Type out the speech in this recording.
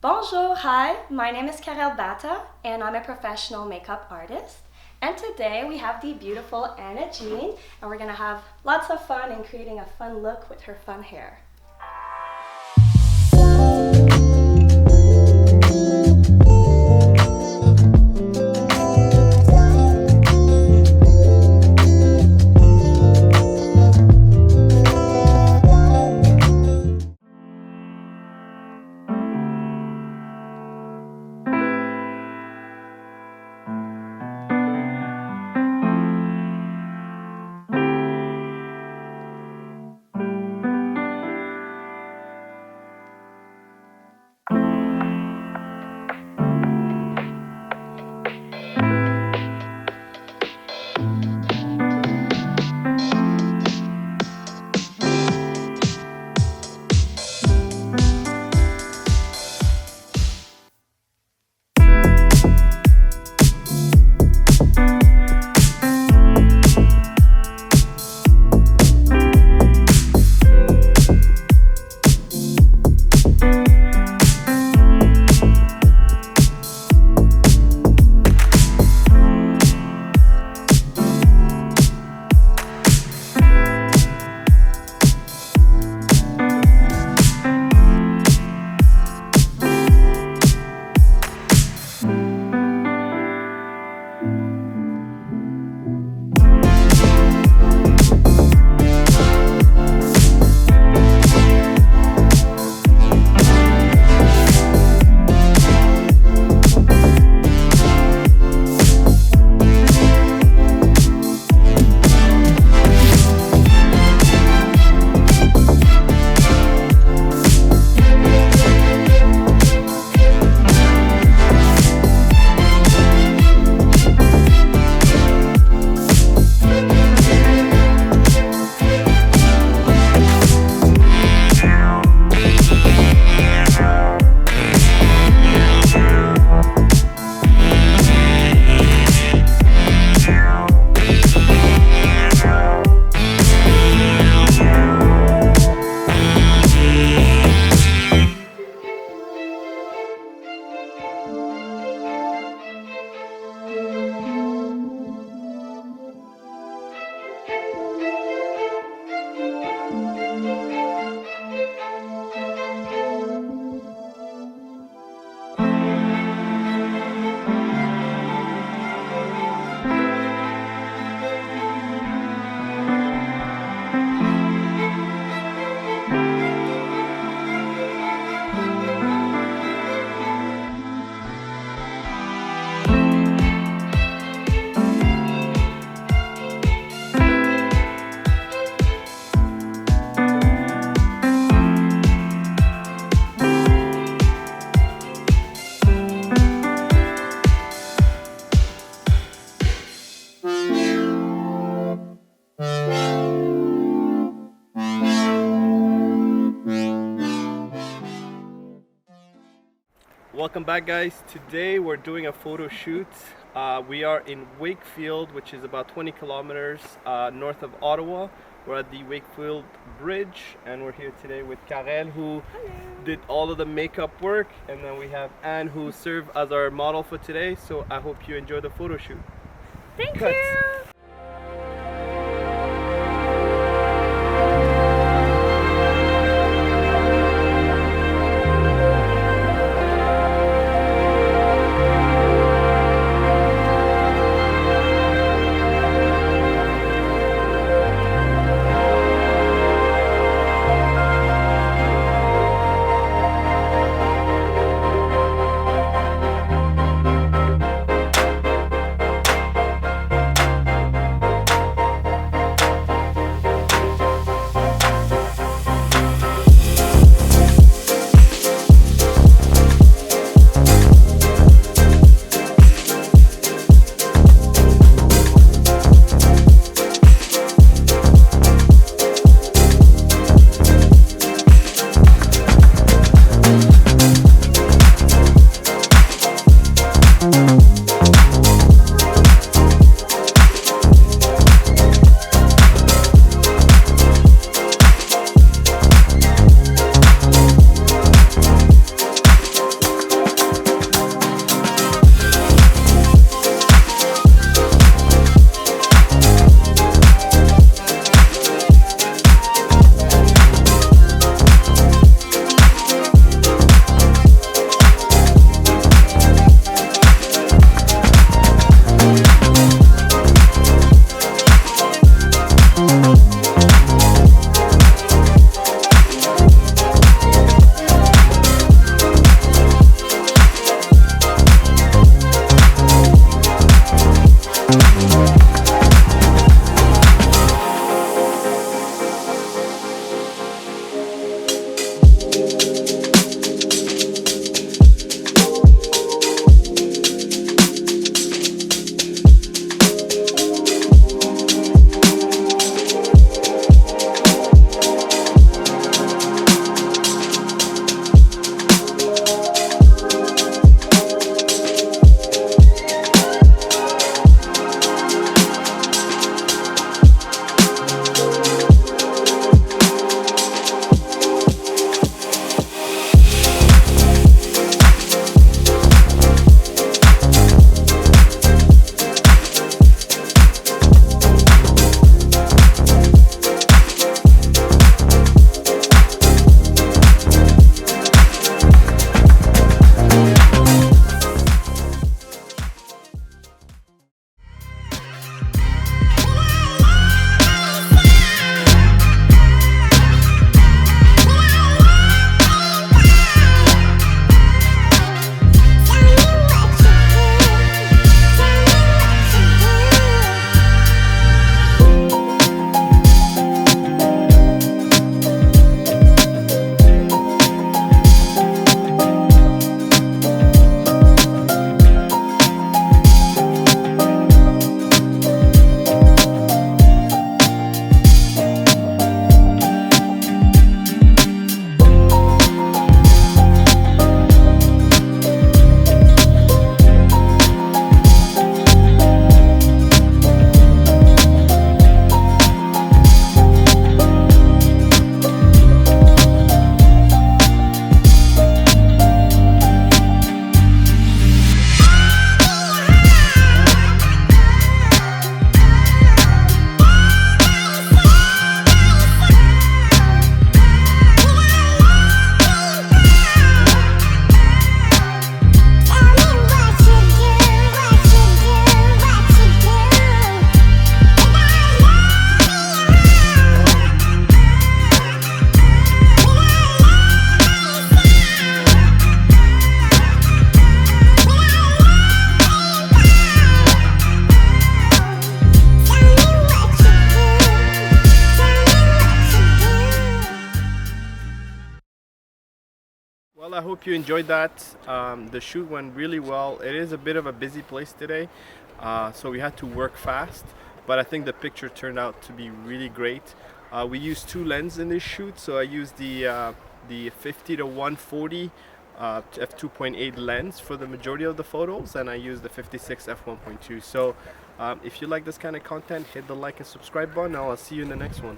Bonjour, hi, my name is Karel Bata and I'm a professional makeup artist. And today we have the beautiful Anna Jean and we're gonna have lots of fun in creating a fun look with her fun hair. Welcome back, guys. Today we're doing a photo shoot. We are in Wakefield, which is about 20 kilometers north of Ottawa. We're at the Wakefield Bridge and we're here today with Karel, who did all of the makeup work, and then we have Anne, who served as our model for today. So I hope you enjoy the photo shoot. Thank you! Well, I hope you enjoyed that. The shoot went really well. It is a bit of a busy place today, so we had to work fast, but I think the picture turned out to be really great. We used two lenses in this shoot, so I used the 50 to 140 f2.8 lens for the majority of the photos, and I used the 56 f1.2. So if you like this kind of content, hit the like and subscribe button. I'll see you in the next one.